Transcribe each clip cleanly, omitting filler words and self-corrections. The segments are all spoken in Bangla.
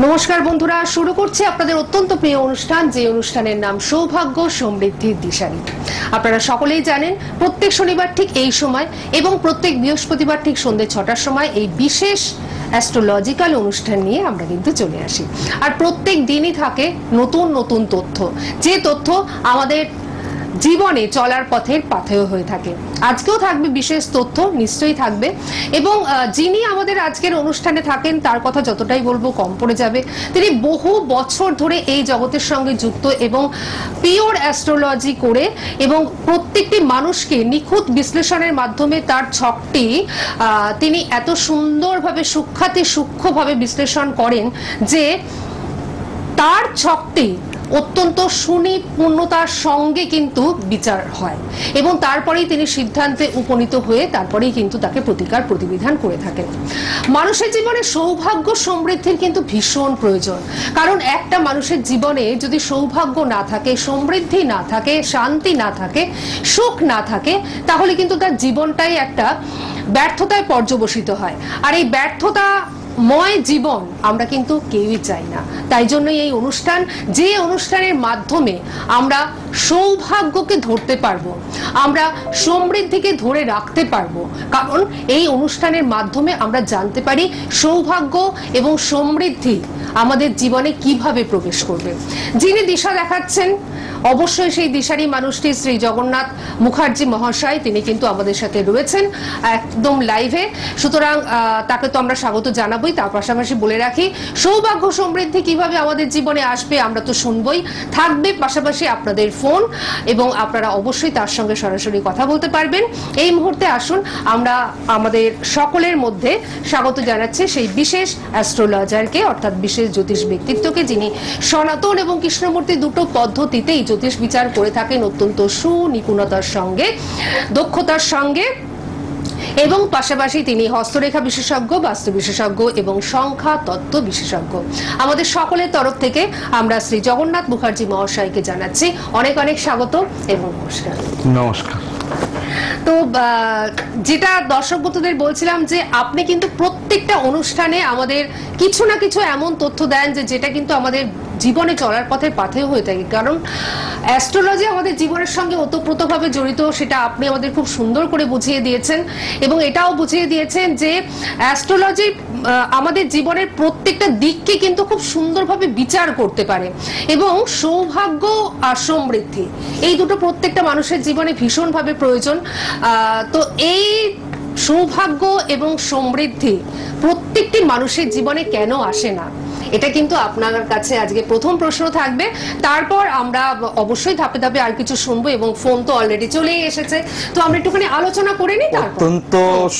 নমস্কার বন্ধুরা, শুরু করছি আপনাদের অত্যন্ত প্রিয় অনুষ্ঠান, যে অনুষ্ঠানের নাম সৌভাগ্য সমৃদ্ধির দিশারি। আপনারা সকলেই জানেন প্রত্যেক শনিবার ঠিক এই সময় এবং প্রত্যেক বৃহস্পতিবার ঠিক সন্ধ্যে 6টার সময় এই বিশেষ অ্যাস্ট্রোলজিক্যাল অনুষ্ঠান নিয়ে আমরা কিন্তু চলে আসি। আর প্রত্যেক দিনই থাকে নতুন নতুন তথ্য, যে তথ্য আমাদের জীবনে চলার পথের পাথেয় হয়ে থাকে। আজকেও থাকবে বিশেষ তথ্য, নিশ্চয়ই থাকবে। এবং যিনি আমাদের আজকের অনুষ্ঠানে থাকেন তার কথা যতটাই বলবো কম পড়ে যাবে। তিনি বহু বছর ধরে এই জগতের সঙ্গে যুক্ত এবং পিওর অ্যাস্ট্রোলজি করে এবং প্রত্যেকটি মানুষকে নিখুঁত বিশ্লেষণের মাধ্যমে তার ছকটি তিনি এত সুন্দরভাবে সূক্ষ্মভাবে বিশ্লেষণ করেন যে তার ছকটি অত্যন্ত সুনিপুণতার সঙ্গে কিন্তু বিচার হয় এবং তারপরেই তিনি সিদ্ধান্তে উপনীত হয়ে তারপরেই কিন্তু তাকে প্রতিকার প্রতিবিধান করে থাকেন। মানুষের জীবনে সৌভাগ্য সমৃদ্ধির কিন্তু ভীষণ প্রয়োজন, কারণ একটা মানুষের জীবনে যদি সৌভাগ্য না থাকে, সমৃদ্ধি না থাকে, শান্তি না থাকে, সুখ না থাকে, তাহলে কিন্তু তার জীবনটাই একটা ব্যর্থতায় পর্যবসিত হয়। আর এই ব্যর্থতাময় জীবন আমরা কিন্তু কেউই চাই না। তাই জন্যই এই অনুষ্ঠান, যে অনুষ্ঠানের মাধ্যমে আমরা সৌভাগ্যকে ধরতে পারবো, আমরা সমৃদ্ধিকে ধরে রাখতে পারবো, কারণ এই অনুষ্ঠানের মাধ্যমে আমরা জানতে পারি সৌভাগ্য এবং সমৃদ্ধি আমাদের জীবনে কিভাবে প্রবেশ করবে। যিনি দিশা দেখাচ্ছেন অবশ্যই সেই দিশারি মানুষটি শ্রী জগন্নাথ মুখার্জি মহাশয়, তিনি কিন্তু আমাদের সাথে রয়েছেন একদম লাইভে। সুতরাং তাকে তো আমরা স্বাগত জানাবোই, তার পাশাপাশি বলে রাখি সৌভাগ্য সমৃদ্ধি কিভাবে আমাদের জীবনে আসবে আমরা তো শুনবই, থাকবে পাশাপাশি আপনাদের ফোন এবং আপনারা অবশ্যই তার সঙ্গে সরাসরি কথা বলতে পারবেন। এই মুহূর্তে আসুন আমরা আমাদের সকলের মধ্যে স্বাগত জানাচ্ছি সেই বিশেষ অ্যাস্ট্রোলজারকে, অর্থাৎ বিশেষ জ্যোতিষ ব্যক্তিত্বকে, যিনি সনাতন এবং কৃষ্ণমূর্তি দুটো পদ্ধতিতেই জ্যোতিষ বিচার করে থাকেন অত্যন্ত সুনিপুণতার সঙ্গে, দক্ষতার সঙ্গে, এবং পাশাপাশি তিনি হস্তরেখা বিশেষজ্ঞ, বাস্তু বিশেষজ্ঞ এবং সংখ্যা তত্ত্ব বিশেষজ্ঞ। আমাদের সকলের তরফ থেকে আমরা শ্রী জগন্নাথ মুখার্জি মহাশয়কে জানাচ্ছি অনেক অনেক স্বাগত এবং নমস্কার। নমস্কার। তো যেটা দর্শক বন্ধুদের বলছিলাম যে আপনি কিন্তু প্রত্যেকটা অনুষ্ঠানে আমাদের কিছু না কিছু এমন তথ্য দেন যে যেটা কিন্তু আমাদের জীবনে চলার পথের পাথেয় হয়ে থাকে, কারণ অ্যাস্ট্রোলজি আমাদের জীবনের সঙ্গে ওতপ্রোতভাবে জড়িত, সেটা আপনি আমাদের খুব সুন্দর করে বুঝিয়ে দিয়েছেন এবং এটাও বুঝিয়ে দিয়েছেন যে অ্যাস্ট্রোলজি আমাদের জীবনের প্রত্যেকটা দিককে কিন্তু খুব সুন্দরভাবে বিচার করতে পারে এবং সৌভাগ্য আর সমৃদ্ধি এই দুটো প্রত্যেকটা মানুষের জীবনে ভীষণভাবে প্রয়োজন। তো এই সৌভাগ্য এবং সমৃদ্ধি প্রত্যেকটি মানুষের জীবনে কেন আসে না, এটা কিন্তু আপনার কাছে আজকে প্রথম প্রশ্ন থাকবে। তারপর আমরা অবশ্যই ধাপে ধাপে আর কিছু শুনবো এবং ফোন তো অলরেডি চলেই এসেছে, তো আমরা একটুখানি আলোচনা করে নিই। অত্যন্ত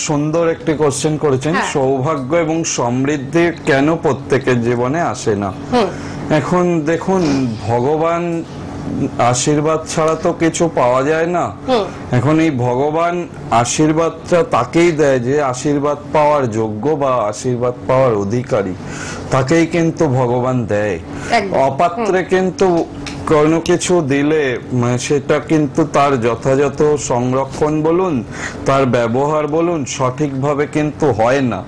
সুন্দর একটি কোশ্চেন করেছেন, সৌভাগ্য এবং সমৃদ্ধি কেন প্রত্যেকের জীবনে আসে না। এখন দেখুন, ভগবান আশীর্বাদ ছাড়া তো কিছু পাওয়া যায় না। এখন এই ভগবান আশীর্বাদটা তাকেই দেয় যে আশীর্বাদ পাওয়ার যোগ্য বা আশীর্বাদ পাওয়ার অধিকারী, তাকেই কিন্তু ভগবান দেয়। অপাত্রে কিন্তু কোনো কিছু দিলে সেটা কিন্তু তার যথাযথ সংরক্ষণ বলুন, তার ব্যবহার বলুন, সঠিকভাবে কিন্তু হয় না।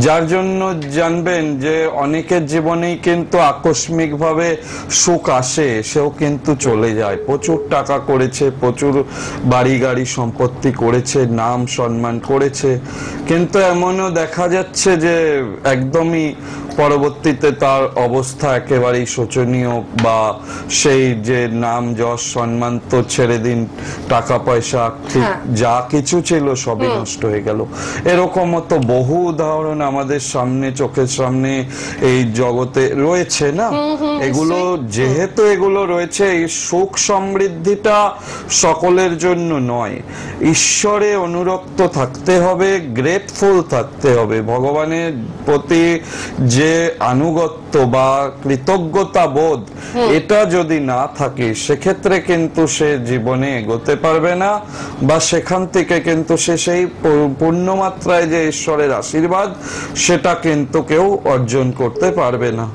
যার জন্য জানবেন যে অনেকের জীবনেই কিন্তু আকস্মিকভাবে সুখ আসে, সেও কিন্তু চলে যায়। প্রচুর টাকা করেছে, প্রচুর বাড়ি গাড়ি সম্পত্তি করেছে, নাম সম্মান করেছে, কিন্তু এমনও দেখা যাচ্ছে যে একদমই পরবর্তীতে তার অবস্থা একেবারেই শোচনীয়, বা সেই যে নাম যশ সম্মান তো ছেড়ে দিন, টাকা পয়সা যা কিছু ছিল সবই নষ্ট হয়ে গেল। এরকমও তো বহু উদাহরণ আমাদের সামনে, চোখের সামনে এই জগতে রয়েছে না। এগুলো যেহেতু এগুলো রয়েছে, এই সুখ সমৃদ্ধিটা সকলের জন্য নয়। ঈশ্বরে অনুরক্ত থাকতে হবে, গ্রেটফুল থাকতে হবে। ভগবানের প্রতি যে আনুগত্য বা কৃতজ্ঞতা বোধ, এটা যদি না থাকে সেক্ষেত্রে কিন্তু সে জীবনে এগোতে পারবে না, বা সেখান থেকে কিন্তু সে সেই পূর্ণমাত্রায় যে ঈশ্বরের আশীর্বাদ সেটা কিন্তু কেউ অর্জন করতে পারবে না।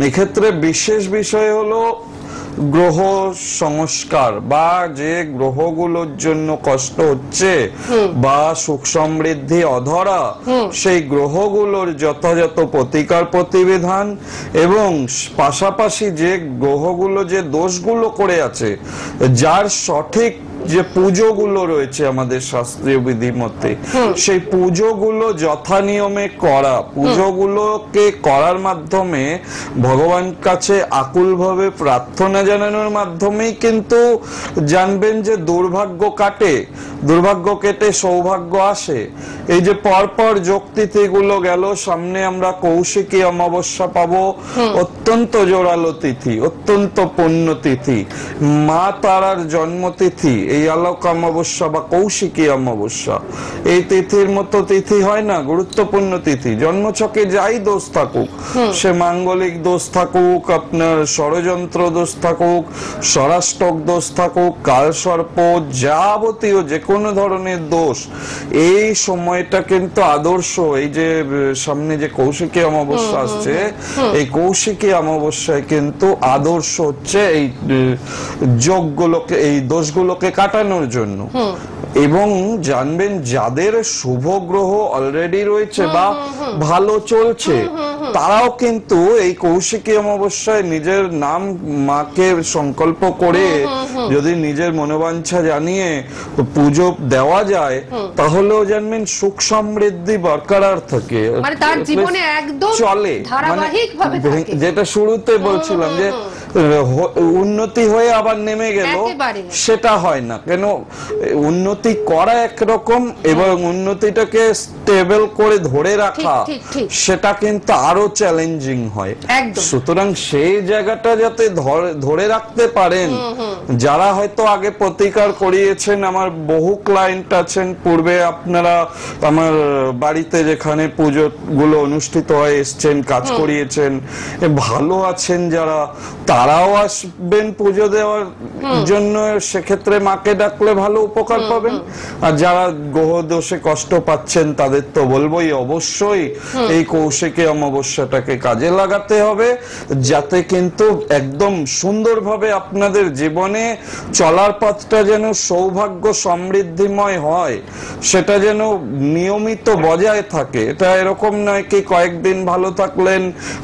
এক্ষেত্রে বিশেষ বিষয় হলো গ্রহ সংস্কার বা যে গ্রহগুলোর জন্য কষ্ট হচ্ছে বা সুখ সমৃদ্ধি অধরা, সেই গ্রহগুলোর যথাযথ প্রতিকার প্রতিবিধান এবং পাশাপাশি যে গ্রহগুলো যে দোষগুলো করে আছে, যার সঠিক যে পুজোগুলো রয়েছে আমাদের শাস্ত্রীয় বিধি মতে, সেই পুজোগুলো যথা নিয়মে করা, পুজোগুলোকে করার মাধ্যমে ভগবান কাছে আকুলভাবে প্রার্থনা জানানোর মাধ্যমেই কিন্তু জানবেন যে দুর্ভাগ্য কাটে, দুর্ভাগ্য কেটে সৌভাগ্য আসে। এই যে পরপর যোগতিথিগুলো গেল, সামনে আমরা কৌশিকী অমাবস্যা পাবো, অত্যন্ত জোরালো তিথি, অত্যন্ত পুণ্য তিথি, মা তারার জন্মতিথি। এই আলোক অমাবস্যা বা কৌশিকী অমাবস্যা, এই তিথির মতো তিথি হয় না, গুরুত্বপূর্ণ তিথি। জন্মছকে যাই দোষ থাকুক, সে মাঙ্গলিক দোষ থাকুক, আপনার ষড়যন্ত্র দোষ থাকুক, স্বরাষ্টক দোষ থাকুক, কালসর্প, যাবতীয় যে কোনো ধরনের দোষ, এই সময়টা কিন্তু আদর্শ। এই যে সামনে যে কৌশিকী অমাবস্যা আসছে, এই কৌশিকী অমাবস্যায় কিন্তু আদর্শ হচ্ছে এই যোগগুলোকে, এই দোষগুলোকে কাটানোর জন্য। এবং জানবেন যাদের শুভ গ্রহ অলরেডি রয়েছে বা ভালো চলছে, তারাও কিন্তু এই কৌশিকী অমাবস্যায় নিজের নাম মাকে সংকল্প করে যদি নিজের মনোবাঞ্ছা জানিয়ে পুজো দেওয়া যায়, তাহলেও জানবেন সুখ সমৃদ্ধি বরকরার থাকে, মানে তার জীবনে একদম চলে। ধারাবাহিকভাবে থাকে। যেটা শুরুতে বলছিলাম যে উন্নতি হয়ে আবার নেমে গেল, সেটা হয় না। কেন, উন্নতি করা একরকম এবং উন্নতিটাকে স্টেবল করে ধরে রাখা, সেটা কিন্তু আরো চ্যালেঞ্জিং হয়। সুতরাং সেই জায়গাটা যাতে ধরে রাখতে পারেন, যারা হয়তো আগে প্রতিকার করিয়েছেন, আমার বহু ক্লায়েন্ট আছেন, পূর্বে আপনারা আমার বাড়িতে যেখানে পুজো গুলো অনুষ্ঠিত হয় এসছেন, কাজ করিয়েছেন, ভালো আছেন যারা, তারাও আসবেন পুজো দেওয়ার জন্য। সেক্ষেত্রে মাকে ডাকলে ভালো উপকার পাবেন। আর যারা গ্রহ দোষে কষ্ট পাচ্ছেন, তাদের তো বলবোই অবশ্যই এই কৌশিকী অমাবস্যাটাকে কাজে লাগাতে হবে, যাতে কিন্তু একদম সুন্দরভাবে আপনাদের জীবনে চলার পথটা যেন সৌভাগ্য সমৃদ্ধিময় হয়, সেটা যেন নিয়মিত বজায় থাকে। এটা এরকম নয় কি কয়েকদিন ভালো থাকলেন,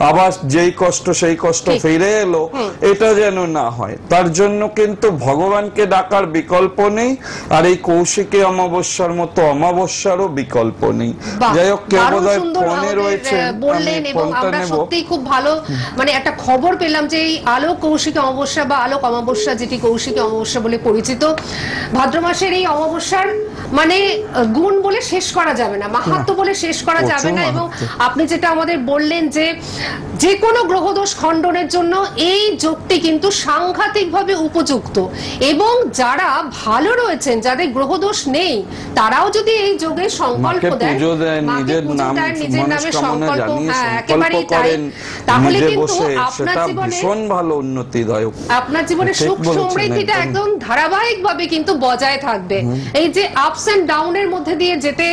আবার যেই কষ্ট সেই কষ্ট ফিরে এলো, এটা যেন না হয়। তার জন্য কিন্তু ভগবানকে ডাকার বিকল্প নেই, আর এই কৌশিকী অমাবস্যার মতো অমাবস্যারও বিকল্প নেই। যাই হোক, কেউ বোধহয় ফোনে রয়েছে, বললেন, এবং আমরা সত্যিই খুব ভালো মানে একটা খবর পেলাম যে এই আলোক কৌশিকী অমাবস্যা বা আলোক অমাবস্যা, যেটি কৌশিকী অমাবস্যা বলে পরিচিত, ভাদ্র মাসের এই অমাবস্যার মানে গুণ বলে শেষ করা যাবে না, মাহাত্ম্য বলে শেষ করা যাবে না। এবং আপনি যেটা আমাদের বললেন যে যে কোনো গ্রহদোষ খণ্ডনের জন্য এই যোগটি কিন্তু সাংঘাতিকভাবে উপযুক্ত, এবং যারা ভালো রয়েছেন, যাদের গ্রহদোষ নেই, তারাও যদি এই যোগের সংকল্প দেন, নিজের নামে সংকল্প, একেবারেই তাই, তাহলে কিন্তু আপনার জীবনে ভীষণ ভালো উন্নতিদায়ক, আপনার জীবনে সুখ সমৃদ্ধিটা একদম ধারাবাহিকভাবে কিন্তু বজায় থাকবে। এই যে আপস এন্ড ডাউনের মধ্যে দিয়ে যেতে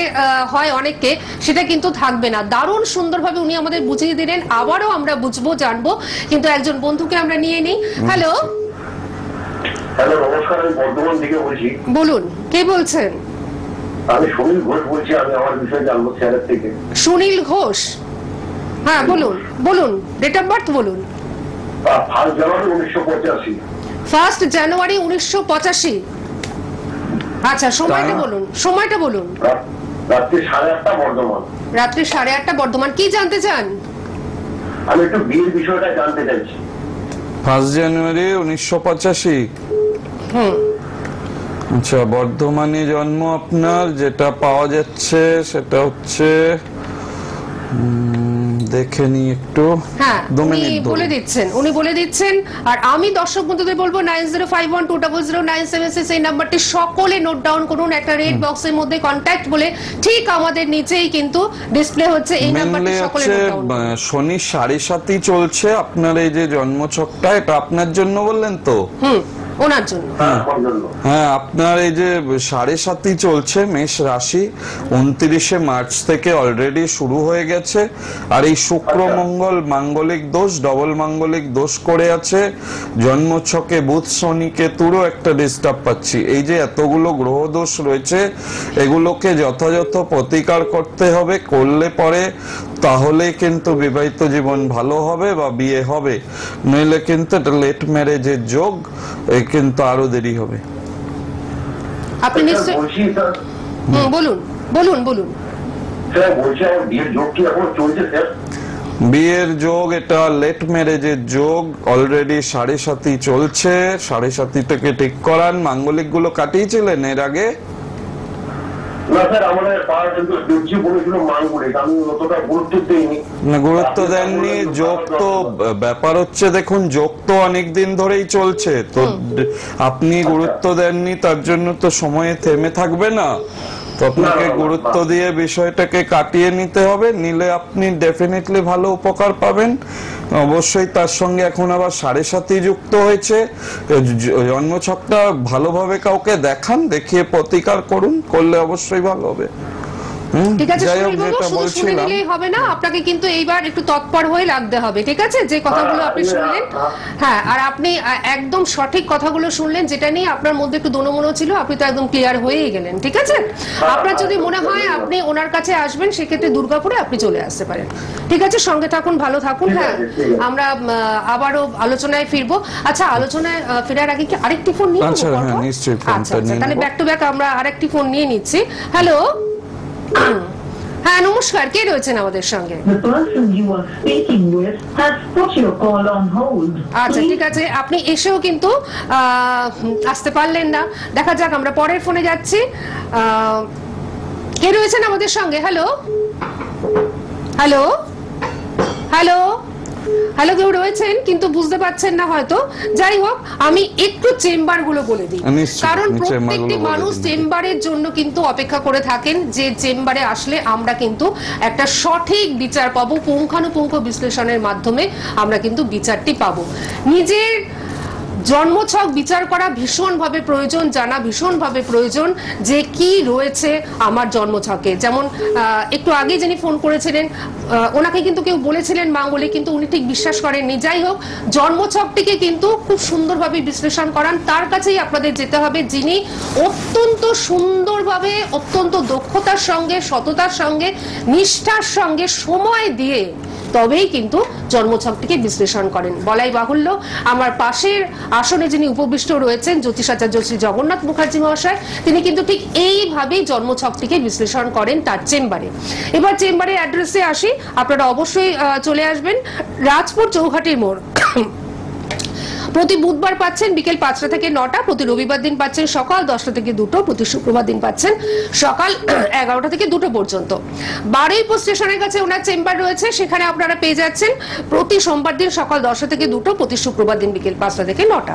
হয় অনেককে, সেটা কিন্তু থাকবে না। দারুণ সুন্দরভাবে উনি আমাদের বুঝিয়ে দিলেন, আবারও আমরা বুঝবো, জানবো, কিন্তু একজন বন্ধুকে আমরা নিয়ে নিই। হ্যালো, হ্যালো, নমস্কার, আমি বর্ধমান থেকে বলছি। বলুন, কে বলছেন? আমি সুনীল ঘোষ বলছি, আমি আমার বিষয়ে জানবো শেয়ারের থেকে। সুনীল ঘোষ, হ্যাঁ বলুন, বলুন, ডেট অফ বার্থ বলুন। 1 জানুয়ারি 1985। 1 জানুয়ারি 1985। আচ্ছা, সময়টা বলুন, সময়টা বলুন। রাত্রি 8:30 বর্ধমান। রাত্রি 8:30 বর্ধমান। কি জানতে চান? আমি একটু বিয়ের বিষয়টা জানতে চাইছি। 1 জানুয়ারি 1985। আচ্ছা, বর্ধমানে জন্ম আপনার। যেটা পাওয়া যাচ্ছে সেটা হচ্ছে, দেখে নি একটু। হ্যাঁ, উনি বলে দিচ্ছেন। আর আমি দর্শক বন্ধুদের বলবো 9051200976 এই নাম্বারটি সকলে নোট ডাউন করুন। একটা রেড বক্সের মধ্যে কন্টাক্ট বলে ঠিক আমাদের নিচেই কিন্তু ডিসপ্লে হচ্ছে, এই নাম্বারটি সকলে নোট ডাউন করুন। শনি 7.5 চলছে আপনার এই যে জন্মছকটা, এটা আপনার জন্য বললেন তো? ওনার জন্য। আমার জন্য। হ্যাঁ, আপনার এই যে 7.5 চলছে মেষ রাশি, 29শে মার্চ থেকে অলরেডি শুরু হয়ে গেছে। আর এই শুক্র মঙ্গল মাঙ্গলিক দোষ, ডবল মাঙ্গলিক দোষ করে আছে। জন্মছকে বুধ শনি কেতুরও একটা ডিস্টার্ব পাচ্ছি। এই যে এতগুলো গ্রহ দোষ রয়েছে, এগুলোকে যথাযথ প্রতিকার করতে হবে। করলে পরে তাহলে কিন্তু বিবাহিত জীবন ভালো হবে বা বিয়ে হবে, নইলে কিন্তু এটা লেট ম্যারেজের যোগ, কিন্তু আরো দেরি হবে। আপনি নিশ্চয়ই বলছি স্যার, বলুন বলুন বলুন। স্যার বলছি আমার বিয়ের যোগ কি এখন চলছে স্যার? বিয়ের যোগ, এটা লেট ম্যারেজের যোগ। অলরেডি 7.5 চলছে। 7.5টাকে ঠিক করান। মাঙ্গলিক গুলো কাটিয়েছিলেন এর আগে? না স্যার, আমাদের পাড়া কিন্তু দেখছি বলেছিল মাঙ্গলিক, আমি অতটা গুরুত্ব দিইনি। না, গুরুত্ব দেননি। যোগ তো ব্যাপার হচ্ছে, দেখুন যোগ তো অনেকদিন ধরেই চলছে, তো আপনি গুরুত্ব দেননি, তার জন্য তো সময়ে থেমে থাকবে না। তো আপনাকে গুরুত্ব দিয়ে বিষয়টাকে কাটিয়ে নিতে হবে, নিলে আপনি ডেফিনেটলি ভালো উপকার পাবেন। অবশ্যই তার সঙ্গে এখন আবার 7.5 যুক্ত হয়েছে। জন্মছকটা ভালোভাবে কাউকে দেখান, দেখিয়ে প্রতিকার করুন, করলে অবশ্যই ভালো হবে। ঠিক আছে, যাই হোক, সুনীল বাবু, যেটা শুধু শুনে বলছিলাম, নিলেই হবে না, আপনাকে কিন্তু এইবার একটু তৎপর হয়ে লাগতে হবে। ঠিক আছে, যে কথাগুলো আপনি শুনলেন, হ্যাঁ, আর আপনি একদম সঠিক কথাগুলো শুনলেন, যেটা নিয়ে আপনার মধ্যে একটু দোনোমনো ছিল, আপনি তো একদম ক্লিয়ার হয়েই গেলেন। ঠিক আছে, আপনার যদি মনে হয় আপনি ওনার কাছে আসবেন, সেক্ষেত্রে দুর্গাপুরে আপনি চলে আসতে পারেন। ঠিক আছে, সঙ্গে থাকুন, ভালো থাকুন। হ্যাঁ, আমরা আবারও আলোচনায় ফিরবো। আচ্ছা, আলোচনায় ফেরার আগে কি আরেকটি ফোন নিয়ে নেবো? আচ্ছা, হ্যাঁ, নিশ্চয়ই আচ্ছা, তাহলে ব্যাক টু ব্যাক আমরা আরেকটি ফোন নিয়ে নিচ্ছি। হ্যালো, হ্যাঁ নমস্কার, কে রয়েছেন আমাদের সঙ্গে? The person you are speaking with has put your call on hold. আচ্ছা, ঠিক আছে, আপনি এসেও কিন্তু আসতে পারলেন না। দেখা যাক, আমরা পরের ফোনে যাচ্ছি। কে রয়েছেন আমাদের সঙ্গে? হ্যালো হ্যালো হ্যালো হ্যালো, কেউ রয়েছেন কিন্তু বুঝতে পারছেন না হয়তো। যাই হোক, আমি একটু চেম্বার গুলো বলে দিই, কারণ প্রত্যেকটি মানুষ চেম্বারের জন্য কিন্তু অপেক্ষা করে থাকেন, যে চেম্বারে আসলে আমরা কিন্তু একটা সঠিক বিচার পাবো, পুঙ্খানুপুঙ্খ বিশ্লেষণের মাধ্যমে আমরা কিন্তু বিচারটি পাবো। নিজের জন্মছক বিচার করা ভীষণভাবে প্রয়োজন, জানা ভীষণভাবে প্রয়োজন যে কি রয়েছে আমার জন্মছকে। যেমন একটু আগে যিনি ফোন করেছিলেন, ওনাকে কিন্তু কেউ বলেছিলেন মাঙ্গলিক, কিন্তু উনি ঠিক বিশ্বাস করেননি। যাই হোক, জন্মছকটিকে কিন্তু খুব সুন্দরভাবে বিশ্লেষণ করান, তার কাছেই আপনাদের যেতে হবে, যিনি অত্যন্ত সুন্দরভাবে, অত্যন্ত দক্ষতার সঙ্গে, সততার সঙ্গে, নিষ্ঠার সঙ্গে সময় দিয়ে তবেই কিন্তু জন্মছকটিকে বিশ্লেষণ করেন। বলাই বাহুল্য, আমার পাশের আসনে যিনি উপবিষ্ট রয়েছেন, জ্যোতিষাচার্য শ্রী জগন্নাথ মুখার্জি মহাশয়, তিনি কিন্তু ঠিক এইভাবেই জন্মছকটিকে বিশ্লেষণ করেন তার চেম্বারে। এবার চেম্বারের অ্যাড্রেসে আসি, আপনারা অবশ্যই চলে আসবেন। রাজপুর চৌঘাটির মোড়। প্রতি বুধবার পাচ্ছেন বিকেল 5টা থেকে 9টা, প্রতি রবিবার দিন পাচ্ছেন সকাল 10টা থেকে 2টো, প্রতি শুক্রবার দিন পাচ্ছেন সকাল 11টা থেকে 2টো পর্যন্ত। বারুইপুর স্টেশনের কাছে ওনার চেম্বার রয়েছে, সেখানে আপনারা পেয়ে যাচ্ছেন প্রতি সোমবার দিন সকাল 10টা থেকে 2টো, প্রতি শুক্রবার দিন বিকেল 5টা থেকে 9টা।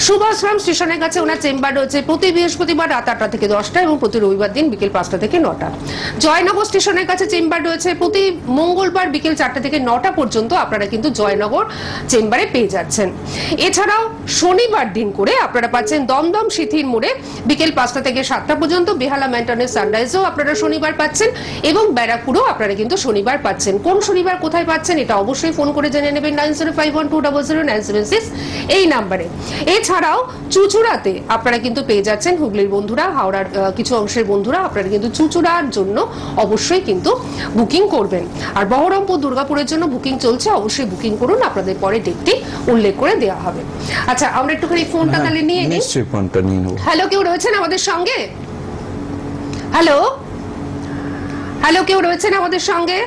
সুভাষগ্রাম স্টেশনের কাছে ওনার চেম্বার রয়েছে প্রতি বৃহস্পতিবার রাত 8টা থেকে 10টা এবং প্রতি রবিবার দিন বিকেল 5টা থেকে 9টা। জয়নগর স্টেশনের কাছে চেম্বার রয়েছে প্রতি মঙ্গলবার বিকেল 4টা থেকে 9টা পর্যন্ত, আপনারা কিন্তু জয়নগর চেম্বারে পেয়ে যাচ্ছেন। এছাড়াও শনিবার দিন করে আপনারা পাচ্ছেন দমদম সিথির মোড়ে বিকেল 5টা থেকে 7টা পর্যন্ত, বেহালা ম্যান্টনের সানরাইজও আপনারা শনিবার পাচ্ছেন এবং ব্যারাকপুরও আপনারা কিন্তু শনিবার পাচ্ছেন। কোন শনিবার কোথায় পাচ্ছেন এটা অবশ্যই ফোন করে জেনে নেবেন 9051200976 এই নাম্বারে। এছাড়াও চুচুড়াতে আপনারা কিন্তু পেয়ে যাচ্ছেন হুগলির বন্ধুরা, হাওড়ার কিছু অংশের বন্ধুরা, আপনারা কিন্তু চুচুড়ার জন্য অবশ্যই কিন্তু বুকিং করবেন। আর বহরমপুর দুর্গাপুরের জন্য বুকিং চলছে, অবশ্যই বুকিং করুন, আপনাদের পরে ডেটটি উল্লেখ করে দেওয়া হবে। আচ্ছা, আমরা একটুখানি ফোনটা তাহলে নিয়ে নিই। নিশ্চয়ই ফোনটা নিয়ে নেব। হ্যালো, কেউ রয়েছেন আমাদের সঙ্গে? হ্যালো হ্যালো, কেউ রয়েছেন আমাদের সঙ্গে?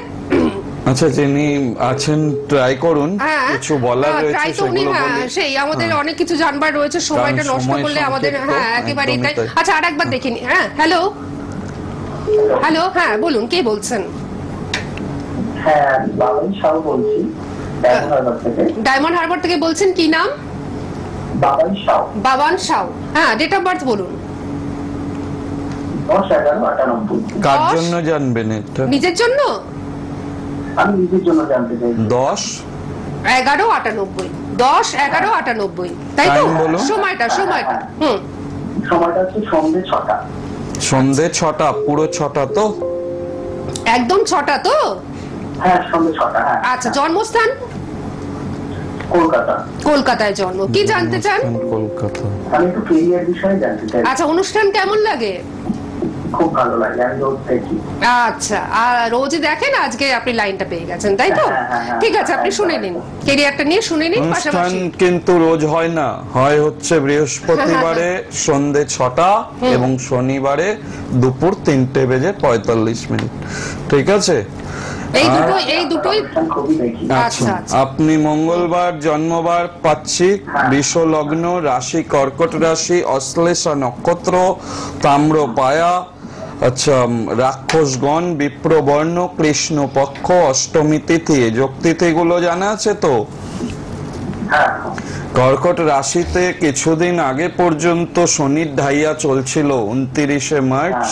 আচ্ছা, যিনি আছেন ট্রাই করুন, কিছু বলার রয়েছে সেগুলো বলি। সেই আমাদের অনেক কিছু জানবার রয়েছে, সময়টা নষ্ট করলে আমাদের, হ্যাঁ একেবারে তাই। আচ্ছা, আরেকবার দেখিনি। হ্যাঁ, হ্যালো হ্যালো, হ্যাঁ বলুন, কে বলছেন? হ্যাঁ, বাবান শাহ বলছি, ডায়মন্ড হারবার থেকে। ডায়মন্ড হারবার থেকে বলছেন, কি নাম? বাবান শাহ। বাবান শাহ, হ্যাঁ, ডেট অফ বার্থ বলুন। 10/11/98। কার জন্য জানবেন এটা? নিজের জন্য? আমি নিজের জন্য জানতে চাই। 10 11:98 10:11:98 তাই তো? Time বলুন। সময়টা সময়টা হচ্ছে সন্ধ্যে 6টা। সন্ধে 6টা, পুরো 6টা তো? একদম 6টা তো? হ্যাঁ, সন্ধ্যে 6টা। হ্যাঁ। আচ্ছা, জন্মস্থান? কলকাতা। কলকাতায় জন্ম। কি জানতে চান? কলকাতা। আমি একটু কেরিয়ার বিষয়ে জানতে চাই। আচ্ছা, অনুষ্ঠান কেমন লাগে? খুব ভালো লাগে, আমি রোজ দেখি। আচ্ছা, আর রোজই দেখেন, আজকে আপনি লাইনটা পেয়ে গেছেন তাই তো? হ্যাঁ। ঠিক আছে, আপনি শুনে নিন, কেরিয়ারটা নিয়ে শুনে নিন অনুষ্ঠান পাশাপাশি। কিন্তু রোজ হয় না, হয় হচ্ছে বৃহস্পতিবারে সন্ধে 6টা এবং শনিবারে দুপুর 3:45। ঠিক আছে? এই দুটোই খুবই দেখি। আচ্ছা, আচ্ছা। আপনি মঙ্গলবার জন্মবার পাচ্ছি, বৃষ লগ্ন, রাশি কর্কট রাশি, অশ্লেষা নক্ষত্র, তাম্র পায়া, আচ্ছা, রাক্ষসগণ, বিপ্রবর্ণ, কৃষ্ণ পক্ষ, অষ্টমী তিথি। যোগ তিথিগুলো জানা আছে তো? হ্যাঁ। কর্কট রাশিতে কিছুদিন আগে পর্যন্ত শনির ঢাইয়া চলছিল, 29শে মার্চ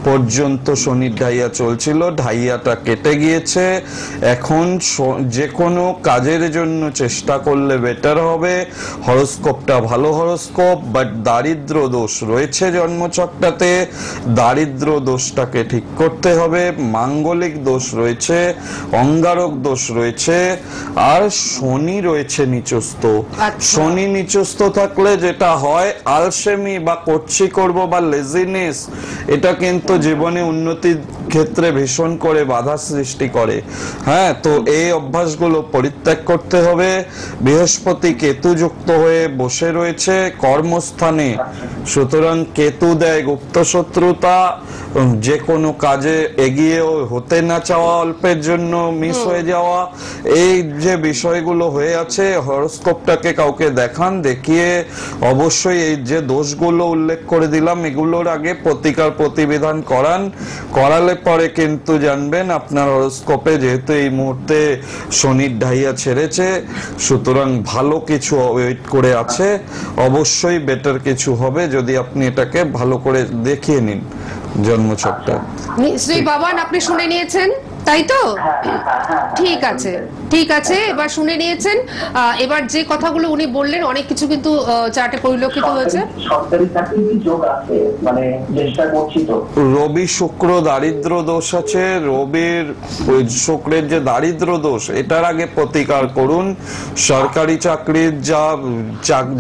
পর্যন্ত শনির ঢাইয়া চলছিল। ঢাইয়াটা কেটে গিয়েছে। এখন যে কোনো কাজের জন্য চেষ্টা করলে বেটার হবে। হরোস্কোপটা ভালো হরোস্কোপ, বাট দারিদ্র দোষ রয়েছে জন্মচক্রটাতে। দারিদ্র দোষটাকে ঠিক করতে হবে। মাঙ্গলিক দোষ রয়েছে, অঙ্গারক দোষ রয়েছে, আর শনি রয়েছে নিচস্থ। শনি নিচস্থ থাকলে যেটা হয়, আলসেমি বা করব বা লেজিনেস, এটা কিন্তু জীবনে উন্নতির ক্ষেত্রে ভীষণ করে বাধা সৃষ্টি করে। হ্যাঁ, তো এই অভ্যাসগুলো পরিত্যাগ করতে হবে। বৃহস্পতি কেতু যুক্ত হয়ে বসে রয়েছে কর্মস্থানে, সুতরাং কেতু দেয় গুপ্ত শত্রুতা, যে কোনো কাজে এগিয়েও হতে না চাওয়া, অল্পের জন্য মিস হয়ে যাওয়া, এই যে বিষয়গুলো হয়ে আছে, হরোস্কোপটাকে কাউকে দেখান, দেখিয়ে অবশ্যই এই যে দোষগুলো উল্লেখ করে দিলাম এগুলোর আগে প্রতিকার প্রতিবিধান করালে পরে কিন্তু জানবেন আপনার হরোস্কোপে, যেহেতু এই মুহূর্তে শনির ঢাইয়া ছেড়েছে, সুতরাং ভালো কিছু ওয়েট করে আছে। অবশ্যই বেটার কিছু হবে যদি আপনি এটাকে ভালো করে দেখিয়ে নিন জন্মছকটা। নিশ্চয়ই বাবান, আপনি শুনে নিয়েছেন তাই তো? ঠিক আছে, ঠিক আছে, এবার শুনে নিয়েছেন। এবার যে কথাগুলো উনি বললেন, অনেক কিছু কিন্তু চার্টে পরিলক্ষিত হয়েছে। সরকারি চাকরির কি যোগ আছে? মানে চেষ্টা করছি তো। রবি শুক্র দারিদ্র দোষ আছে। রবির শুক্রের যে দারিদ্র দোষ, এটার আগে প্রতিকার করুন। সরকারি চাকরির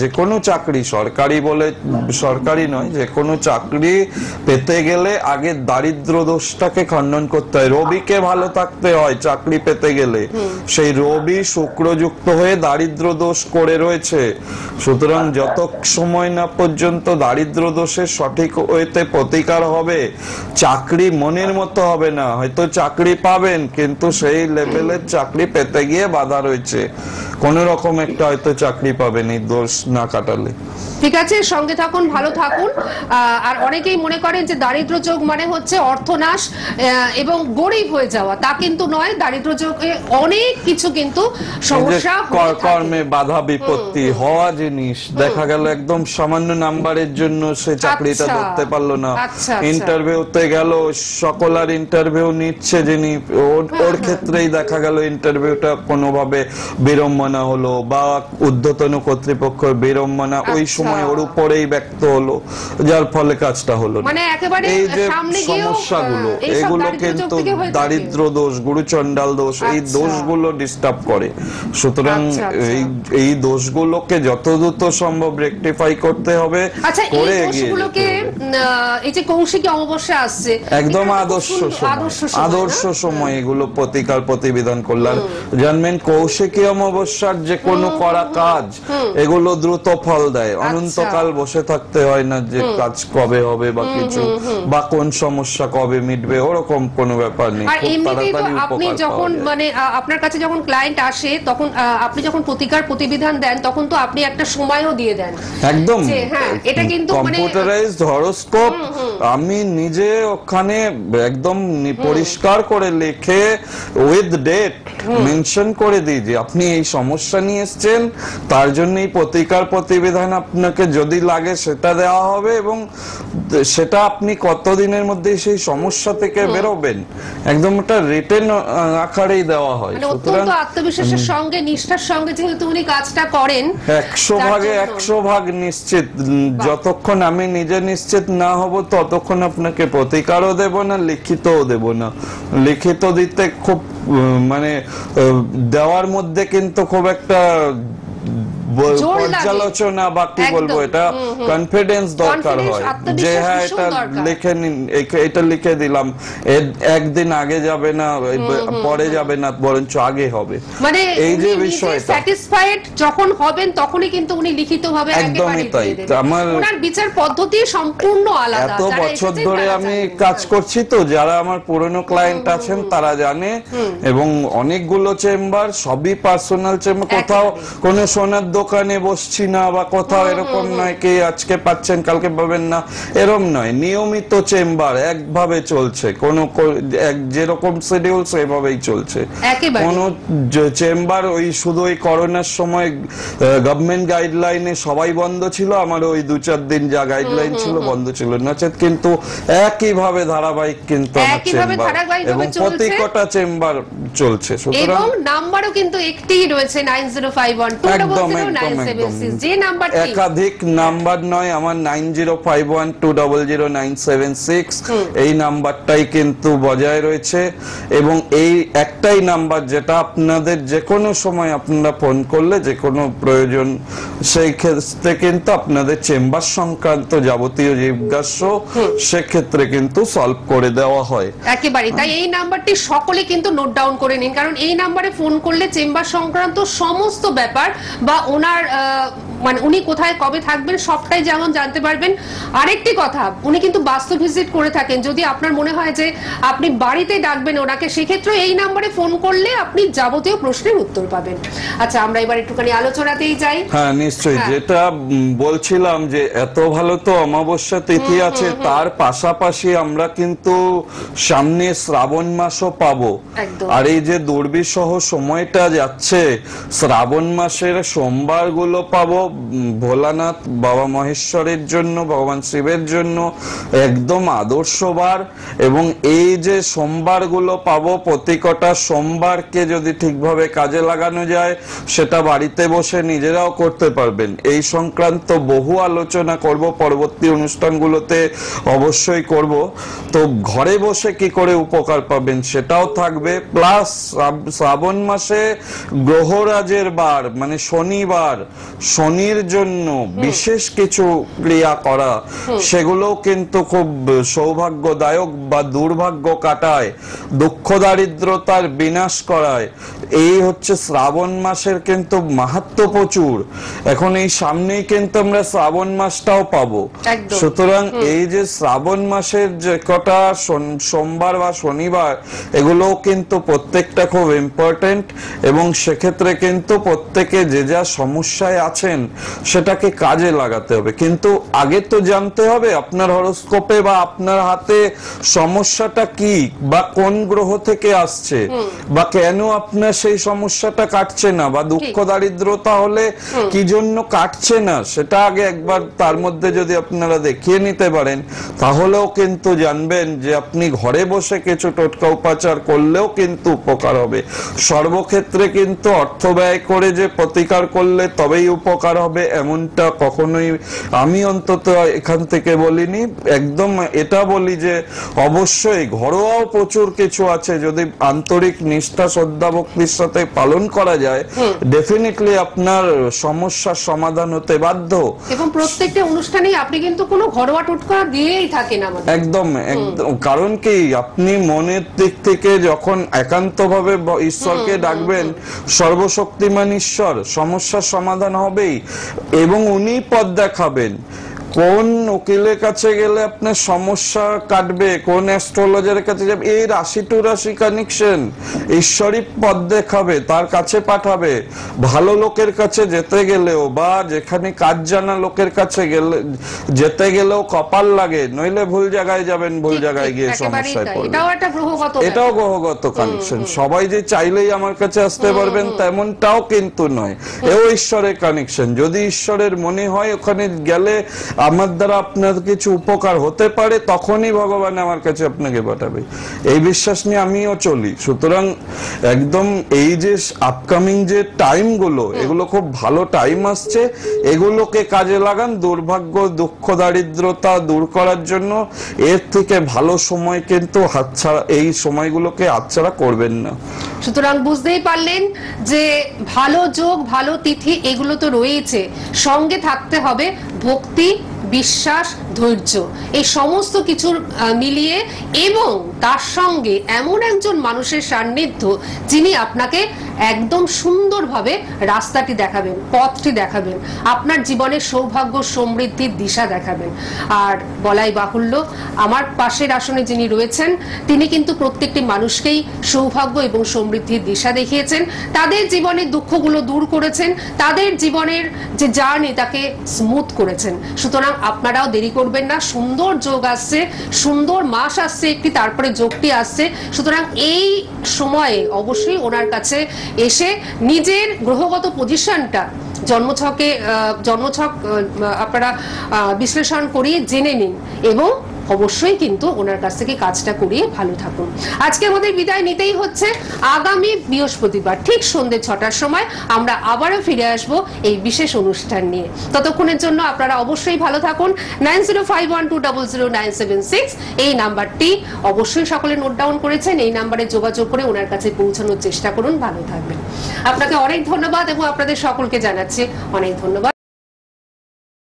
যে কোনো চাকরি, সরকারি বলে সরকারি নয়, যে কোনো চাকরি পেতে গেলে আগে দারিদ্র দোষটাকে খণ্ডন করতে হয়। রবিকে ভালো থাকতে হয় চাকরি পেতে গেলে। সেই রবি শুক্র যুক্ত হয়ে দারিদ্র দোষ করে রয়েছে। সুতরাং যত সময় না পর্যন্ত দারিদ্র দোষের সঠিক ওয়েতে প্রতিকার হবে, চাকরি মনের মতো হবে না। হয়তো চাকরি পাবেন, কিন্তু সেই লেভেলের চাকরি পেতে গিয়ে বাধা রয়েছে। কোন রকম একটা হয়তো চাকরি পাবেন এই দোষ না কাটালে। ঠিক আছে, সঙ্গে থাকুন, ভালো থাকুন। আর অনেকেই মনে করেন যে দারিদ্র যোগ মানে হচ্ছে অর্থনাশ এবং গরিব হয়ে যাওয়া, তা কিন্তু নয়। দারিদ্র যোগে অনেক কিছু কিন্তু সমস্যা কর্মে বাধা বিপত্তি হওয়া জিনিস, দেখা গেল একদম সামান্য নাম্বারের জন্য সে চাকরিটা ধরতে পারলো না। ইন্টারভিউতে গেল, সকলার ইন্টারভিউ নিচ্ছে যিনি, ওর ক্ষেত্রেই দেখা গেল ইন্টারভিউটা কোনোভাবে বিড়ম্বনা হলো, বা ঊর্ধ্বতন কর্তৃপক্ষের বিড়ম্বনা ওই সময় ওর উপরেই ব্যক্ত হলো, যার ফলে কাজটা হলো না। এই যে সমস্যাগুলো, এগুলো কিন্তু দারিদ্র দোষ, গুরুচণ্ডাল দোষ, এই দোষগুলো ডিস্টার্ব করে। সুতরাং এই দোষগুলোকে যত দ্রুত সম্ভব রেকটিফাই করতে হবে, করে এগিয়ে যেতে হবে। এই যে কৌশিকী অমাবস্যা আসছে, একদম আদর্শ সময় এগুলো প্রতিকার প্রতিবিধান করলে। জানবেন কৌশিকী অমাবস্যার যে কোনো করা কাজ, এগুলো দ্রুত ফল দেয়। অনন্তকাল বসে থাকতে হয় না যে কাজ কবে হবে বা কিছু, বা কোন সমস্যা কবে মিটবে, ওরকম কোনো ব্যাপার নেই। আর এমনিতেই তো আপনি যখন মানে আপনার কাছে যখন ক্লায়েন্ট আসে, তখন আপনি যখন প্রতিকার প্রতিবিধান দেন, তখন তো আপনি একটা সময়ও দিয়ে দেন। একদম, হ্যাঁ, এটা কিন্তু কম্পিউটারাইজড হরোস্কোপ আমি নিজে ওখানে একদম পরিষ্কার করে লিখে উইথ ডেট মেনশন করে দিই যে আপনি এই সমস্যা নিয়ে এসেছেন, তার জন্য এই প্রতিকার প্রতিবিধান আপনাকে যদি লাগে সেটা দেওয়া হবে, এবং সেটা আপনি কতদিনের মধ্যে সেই সমস্যা থেকে বেরোবেন, একদম একটা রিটেন আকারেই দেওয়া হয়। সুতরাং অত্যন্ত আত্মবিশ্বাসের সঙ্গে নিষ্ঠার সঙ্গে যেহেতু উনি কাজটা করেন 100 ভাগে 100 ভাগ নিশ্চিত। যতক্ষণ আমি নিজে নিশ্চিত না হব ততক্ষণ আপনাকে প্রতিকারও দেব না, লিখিতও দেব না। লিখিত দিতে খুব মানে দেওয়ার মধ্যে কিন্তু খুব একটা পর্যালোচনা বা কি বলবো, এটা কনফিডেন্স দরকার হয় যে হ্যাঁ এটা লিখে নিন, এটা লিখে দিলাম, একদিন আগে যাবে না, পরে যাবে না, বরঞ্চ আগে হবে। মানে এই যে বিষয়টা স্যাটিসফাইড যখন হবেন তখনই কিন্তু উনি লিখিতভাবে একদমই তাই। আমার ওনার বিচার পদ্ধতি সম্পূর্ণ আলাদা। এত বছর ধরে আমি কাজ করছি তো, যারা আমার পুরনো ক্লায়েন্ট আছেন তারা জানে, এবং অনেকগুলো চেম্বার, সবই পার্সোনাল চেম্বার। কোথাও কোনো সোনার দোকানে বসছি না বা কোথাও এরকম নয় কি আজকে পাচ্ছেন কালকে পাবেন না, এরকম নয়। নিয়মিত চেম্বার একভাবে চলছে, কোন যেরকম শিডিউল সেভাবেই চলছে। কোন চেম্বার ওই শুধু ওই করোনার সময় গভর্নমেন্ট গাইডলাইনে সবাই বন্ধ ছিল, আমার ওই 2-4 দিন যা গাইডলাইন ছিল বন্ধ ছিল, নচেত কিন্তু একইভাবে ধারাবাহিক কিন্তু আমার চেম্বার এবং প্রত্যেকটা চেম্বার চলছে। সুতরাং নাম্বারও কিন্তু একটিই রয়েছে 9051200976, যে নাম্বারটি একাধিক নাম্বার নয়, আমার 9051200976 এই নাম্বারটাই কিন্তু বজায় রয়েছে, এবং এই একটাই নাম্বার যেটা আপনাদের যে কোনো সময় আপনারা ফোন করলে যে কোনো প্রয়োজন সেই ক্ষেত্রে কিন্তু আপনাদের চেম্বার সংক্রান্ত যাবতীয় জিজ্ঞাসা সেক্ষেত্রে কিন্তু সলভ করে দেওয়া হয় একেবারে। তাই এই নাম্বারটি সকলে কিন্তু নোট ডাউন করে নিন, কারণ এই নাম্বারে ফোন করলে চেম্বার সংক্রান্ত সমস্ত ব্যাপার বা ওনার মানে উনি কোথায় কবে থাকবেন সবটাই যেমন জানতে পারবেন। আরেকটি কথা, উনি কিন্তু বাস্তব ভিজিট করে থাকেন। যদি আপনার মনে হয় যে আপনি বাড়িতে ডাকবেন ওনাকে, সেক্ষেত্রে এই নাম্বারে ফোন করলে আপনি যাবতীয় প্রশ্নের উত্তর পাবেন। আচ্ছা, আমরা এবার একটুখানি আলোচনাতেই যাই। হ্যাঁ নিশ্চয়ই, যেটা বলছিলাম যে এত ভালো তো অমাবস্যা তিথি আছে, তার পাশাপাশি আমরা কিন্তু সামনে শ্রাবণ মাসও পাবো। আর এই যে দুর্বিষহ সময়টা যাচ্ছে, শ্রাবণ মাসের সোমবার গুলো পাবো ভোলানাথ বাবা মহেশ্বরের জন্য, ভগবান শিবের জন্য একদম আদর্শবার। এবং এই যে সোমবার গুলো পাবো, প্রতিকটা সোমবারকে যদি ঠিকভাবে কাজে লাগানো যায় সেটা বাড়িতে বসে নিজেরাও করতে পারবেন। এই সংক্রান্ত বহু আলোচনা করব পরবর্তী অনুষ্ঠানগুলোতে, অবশ্যই করব। তো ঘরে বসে কি করে উপকার পাবেন সেটাও থাকবে, প্লাস শ্রাবণ মাসে গ্রহরাজের বার মানে শনিবার, শনির জন্য বিশেষ কিছু ক্রিয়া করা, সেগুলোও কিন্তু খুব সৌভাগ্যদায়ক বা দুর্ভাগ্য কাটায়, দুঃখ দারিদ্রতার বিনাশ করায়। এই হচ্ছে শ্রাবণ মাসের কিন্তু মাহাত্ম্য প্রচুর। এখন এই সামনেই কিন্তু আমরা শ্রাবণ মাসটাও পাবো। সুতরাং এই যে শ্রাবণ মাসের যে কটা সোমবার বা শনিবার, এগুলোও কিন্তু প্রত্যেকটা খুব ইম্পর্টেন্ট, এবং সেক্ষেত্রে কিন্তু প্রত্যেকে যে যা সমস্যায় আছেন সেটাকে কাজে লাগাতে হবে। কিন্তু আগে তো জানতে হবে আপনার হরোস্কোপে বা আপনার হাতে সমস্যাটা কি, বা কোন গ্রহ থেকে আসছে, বা কেন আপনার সেই সমস্যাটা কাটছে না, বা দুঃখ দারিদ্রতা হলে কি জন্য কাটছে না, সেটা আগে একবার তার মধ্যে যদি আপনারা দেখিয়ে নিতে পারেন, তাহলেও কিন্তু জানবেন যে আপনি ঘরে বসে কিছু টোটকা উপাচার করলেও কিন্তু উপকার হবে। সর্বক্ষেত্রে কিন্তু অর্থ ব্যয় করে যে প্রতিকার করলে তবেই উপকার হবে এমনটা কখনোই আমি অন্তত এখান থেকে বলিনি। একদম এটা বলি যে অবশ্যই ঘরোয়াও প্রচুর কিছু আছে, যদি আন্তরিক নিষ্ঠা শ্রদ্ধা ভক্তির সাথে পালন করা যায়, ডেফিনেটলি আপনার সমস্যার সমাধান হতে বাধ্য। এবং প্রত্যেকটা অনুষ্ঠানে আপনি কিন্তু কোনো ঘরোয়া টোটকা দিয়েই থাকেন আমাদের। একদম একদম, কারণ কি আপনি মনের দিক থেকে যখন একান্তভাবে ঈশ্বরকে ডাকবেন, সর্বশক্তিমান ঈশ্বর, সমস্যার সমাধান হবেই, এবং উনি পথ দেখাবেন। কোন উকিলের কাছে গেলে আপনার সমস্যা কাটবে, কোন অ্যাস্ট্রোলজারের কাছে যাবে, এই রাশি টু রাশি কানেকশন ঈশ্বরই পথ দেখাবে, তার কাছে পাঠাবে। ভালো লোকের কাছে যেতে গেলেও বা যেখানে কাজ জানা লোকের কাছে গেলে যেতে গেলেও কপাল লাগে, নইলে ভুল জায়গায় যাবেন, ভুল জায়গায় গিয়ে সমস্যায় পড়বেন। এটাও গ্রহগত কানেকশন। সবাই যে চাইলেই আমার কাছে আসতে পারবেন তেমনটাও কিন্তু নয়, এও ঈশ্বরের কানেকশন। যদি ঈশ্বরের মনে হয় ওখানে গেলে আমার দ্বারা আপনার কিছু উপকার হতে পারে, তখনই ভগবান আমার কাছে আপনাকে পাঠাবে, এই বিশ্বাস নিয়ে আমিও চলি। সুতরাং একদম এই যে আপকামিং যে টাইম গুলো, এগুলো খুব ভালো টাইম আসছে, এগুলোকে কাজে লাগান দুর্ভাগ্য, দুঃখ, দারিদ্রতা দূর করার জন্য। এর থেকে ভালো সময় কিন্তু হাতছাড়া, এই সময়গুলোকে হাতছাড়া করবেন না। সুতরাং বুঝতেই পারলেন যে ভালো যোগ, ভালো তিথি এগুলো তো রয়েছে, সঙ্গে থাকতে হবে ভক্তি, বিশ্বাস, ধৈর্য, এই সমস্ত কিছু মিলিয়ে, এবং তার সঙ্গে এমন একজন মানুষের সান্নিধ্য যিনি আপনাকে একদম সুন্দরভাবে রাস্তাটি দেখাবেন, পথটি দেখাবেন, আপনার জীবনের সৌভাগ্য সমৃদ্ধির দিশা দেখাবেন। আর বলাই বাহুল্য, আমার পাশের আসনে যিনি রয়েছেন তিনি কিন্তু প্রত্যেকটি মানুষকেই সৌভাগ্য এবং সমৃদ্ধির দিশা দেখিয়েছেন, তাদের জীবনের দুঃখগুলো দূর করেছেন, তাদের জীবনের যে জার্নি তাকে স্মুথ করেছেন। সুতরাং আপনারাও দেরি করবেন না, সুন্দর যোগ আসছে, সুন্দর মাস আসছে একটি, তারপরে যোগটি আসছে। সুতরাং এই সময়ে অবশ্যই ওনার কাছে এসে নিজের গ্রহগত পজিশনটা জন্মছক আপনারা বিশ্লেষণ করিয়ে জেনে নিন, এবং অবশ্যই কিন্তু ওনার কাছ থেকে কাজটা করিয়ে ভালো থাকুন। আজকে আমাদের বিদায় নিতেই হচ্ছে। আগামী বৃহস্পতিবার ঠিক সন্ধ্যে 6টার সময় আমরা আবারও ফিরে আসব এই বিশেষ অনুষ্ঠান নিয়ে। ততক্ষণের জন্য আপনারা অবশ্যই ভালো থাকুন। 9051200976 এই নাম্বারটি অবশ্যই সকলে নোট ডাউন করেছেন, এই নাম্বারে যোগাযোগ করে ওনার কাছে পৌঁছানোর চেষ্টা করুন। ভালো থাকবেন। আপনাকে অনেক ধন্যবাদ, এবং আপনাদের সকলকে জানাচ্ছি অনেক ধন্যবাদ।